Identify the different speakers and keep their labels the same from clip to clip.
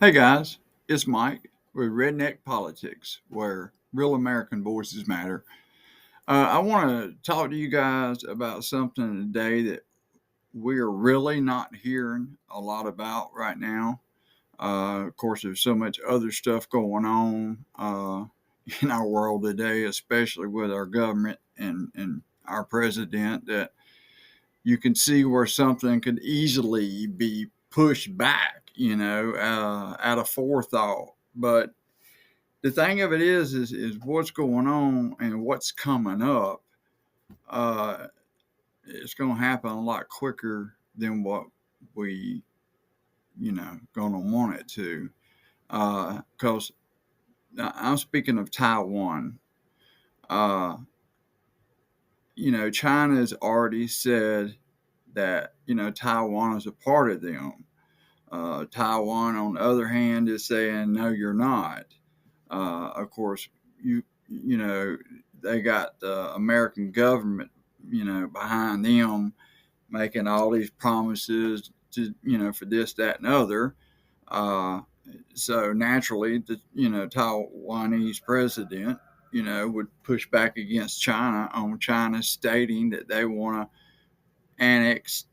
Speaker 1: Hey guys, it's Mike with Redneck Politics, where real American voices matter. I want to talk to you guys about something today that we're really not hearing a lot about right now. Of course, there's so much other stuff going on in our world today, especially with our government and our president, that you can see where something could easily be pushed back, out of forethought. But the thing of it is what's going on and what's coming up. Uh, it's going to happen a lot quicker than what we, going to want it to. Because I'm speaking of Taiwan. Uh, China has already said that Taiwan is a part of them. Taiwan, on the other hand, is saying no, you're not. Of course, you know they got the American government, behind them, making all these promises to for this, that, and other. Uh, so naturally, the Taiwanese president, would push back against China on China stating that they want to annex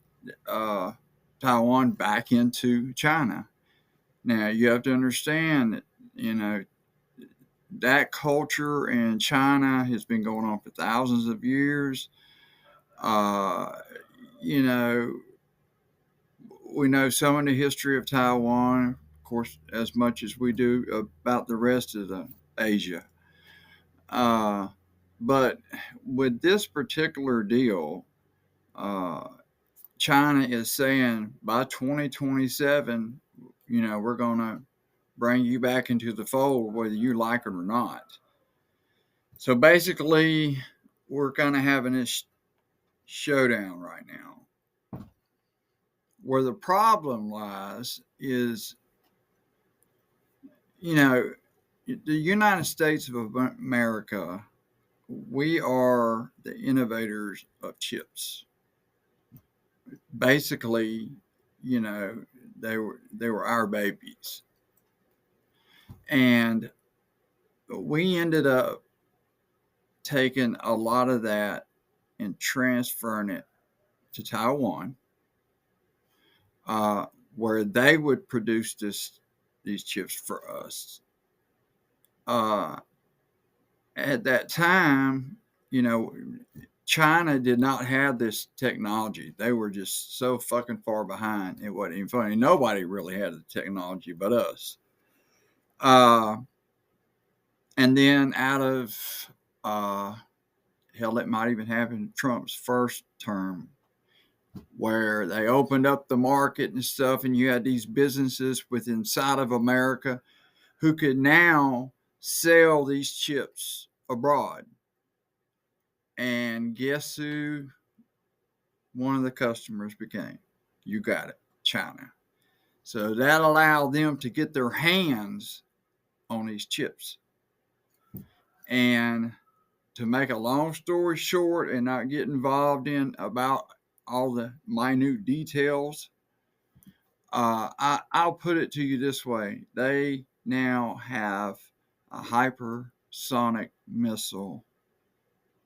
Speaker 1: uh, Taiwan back into China. Now you have to understand that that culture in China has been going on for thousands of years. Uh, you know, we know some of the history of Taiwan, of course, as much as we do about the rest of the Asia. Uh, but with this particular deal, uh, China is saying by 2027, we're going to bring you back into the fold, whether you like it or not. So basically, we're kind of having this showdown right now. Where the problem lies is, you know, the United States of America, we are the innovators of chips. Basically, you know, they were our babies. And we ended up taking a lot of that and transferring it to Taiwan, uh, where they would produce these chips for us. Uh, at that time, you know, China did not have this technology. They were just so fucking far behind. It wasn't even funny. Nobody really had the technology but us. Uh, and then out of uh, hell, it might even happen Trump's first term, where they opened up the market and stuff, and you had these businesses within inside of America who could now sell these chips abroad. And guess who one of the customers became? You got it, China. So that allowed them to get their hands on these chips. And to make a long story short and not get involved in about all the minute details, I'll put it to you this way. They now have a hypersonic missile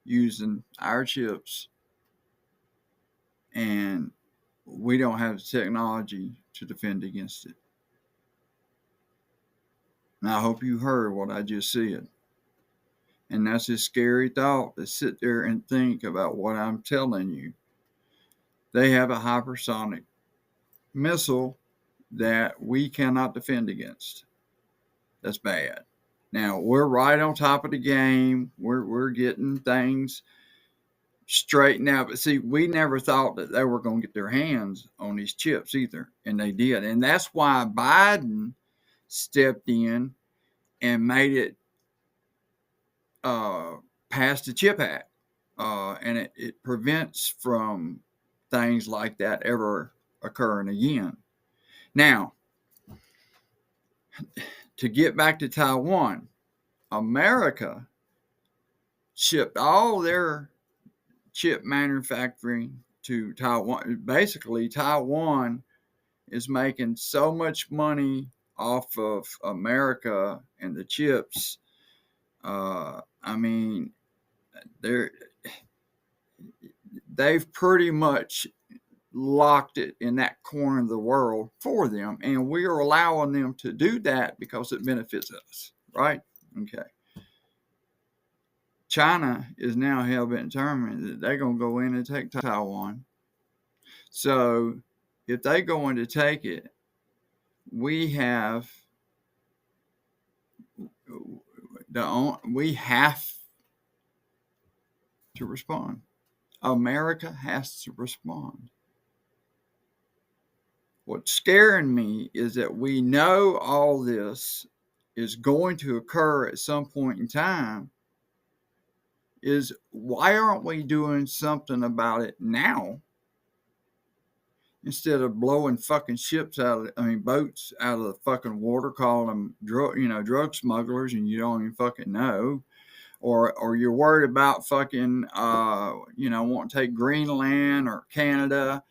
Speaker 1: using our chips, and we don't have the technology to defend against it. And I hope you heard what I just said. And that's a scary thought to sit there and think about what I'm telling you. They have a hypersonic missile that we cannot defend against. That's bad. Now, we're right on top of the game. We're getting things straightened out. But see, we never thought that they were going to get their hands on these chips either. And they did. And that's why Biden stepped in and made it uh, pass the Chip Act. And it prevents from things like that ever occurring again. Now, to get back to Taiwan, America shipped all their chip manufacturing to Taiwan. Basically, Taiwan is making so much money off of America and the chips, I mean, they've pretty much locked it in that corner of the world for them, and we are allowing them to do that because it benefits us, right? Okay. China is now hell-bent determined that they're going to go in and take Taiwan. So if they're going to take it, we have to respond. America has to respond. What's scaring me is that we know all this is going to occur at some point in time. Is why aren't we doing something about it now instead of blowing fucking boats out of the fucking water, calling them drug smugglers, and you don't even fucking know, or you're worried about fucking wanting to take Greenland or Canada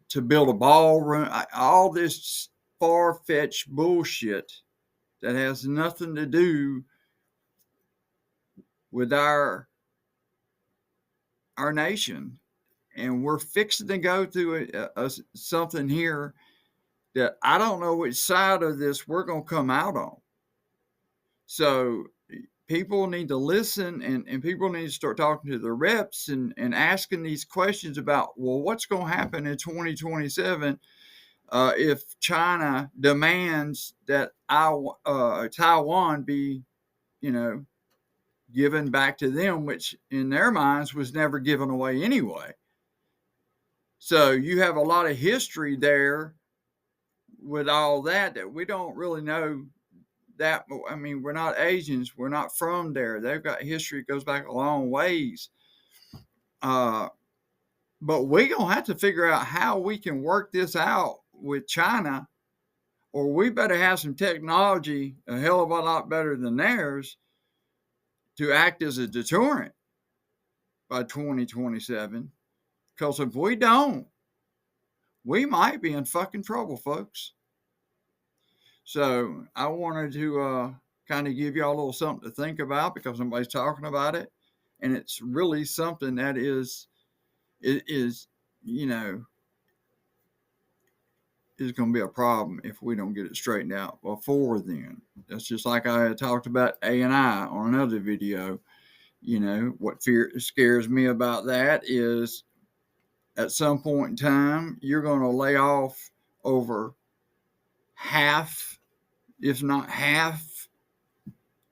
Speaker 1: to build a ballroom, all this far-fetched bullshit that has nothing to do with our nation. And we're fixing to go through something here that I don't know which side of this we're going to come out on. So people need to listen, and people need to start talking to their reps and asking these questions about, well, what's going to happen in 2027 if China demands that Taiwan be, given back to them, which in their minds was never given away anyway. So you have a lot of history there with all that we don't really know that. I mean, we're not Asians. We're not from there. They've got history that goes back a long ways. But we're going to have to figure out how we can work this out with China, or we better have some technology a hell of a lot better than theirs to act as a deterrent by 2027. Because if we don't, we might be in fucking trouble, folks. So I wanted to kind of give y'all a little something to think about, because nobody's talking about it. And it's really something that is going to be a problem if we don't get it straightened out before then. That's just like I had talked about A&I on another video. What scares me about that is at some point in time, you're going to lay off over half, if not half,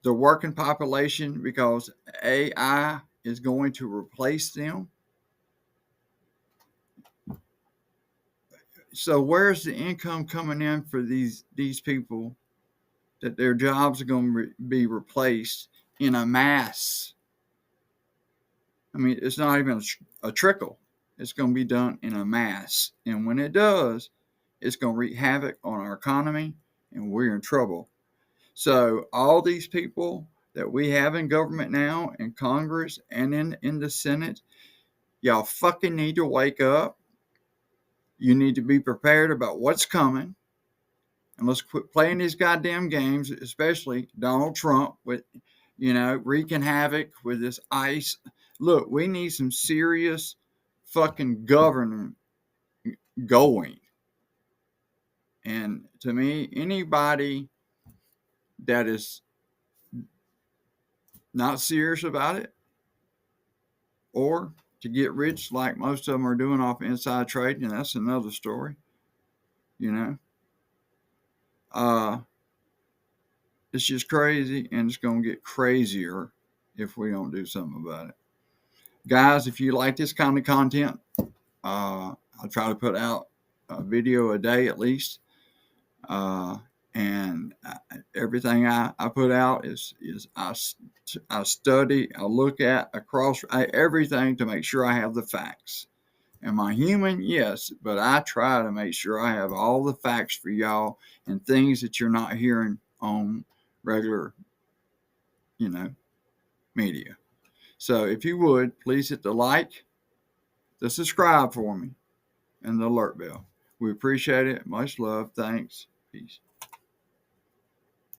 Speaker 1: the working population, because AI is going to replace them. So where's the income coming in for these people that their jobs are going to be replaced in a mass? I mean, it's not even a trickle. It's going to be done in a mass. And when it does, it's going to wreak havoc on our economy, and we're in trouble. So all these people that we have in government now, in Congress and in the Senate, y'all fucking need to wake up. You need to be prepared about what's coming. And let's quit playing these goddamn games, especially Donald Trump with, wreaking havoc with this ICE. Look, we need some serious fucking government going. And to me, anybody that is not serious about it, or to get rich like most of them are doing off inside trading, and that's another story, it's just crazy, and it's going to get crazier if we don't do something about it. Guys, if you like this kind of content, I'll try to put out a video a day at least. And everything I put out is I study, I look at across everything to make sure I have the facts. Am I human? Yes, but I try to make sure I have all the facts for y'all and things that you're not hearing on regular, media. So if you would, please hit the like, the subscribe for me, and the alert bell. We appreciate it. Much love. Thanks. Peace.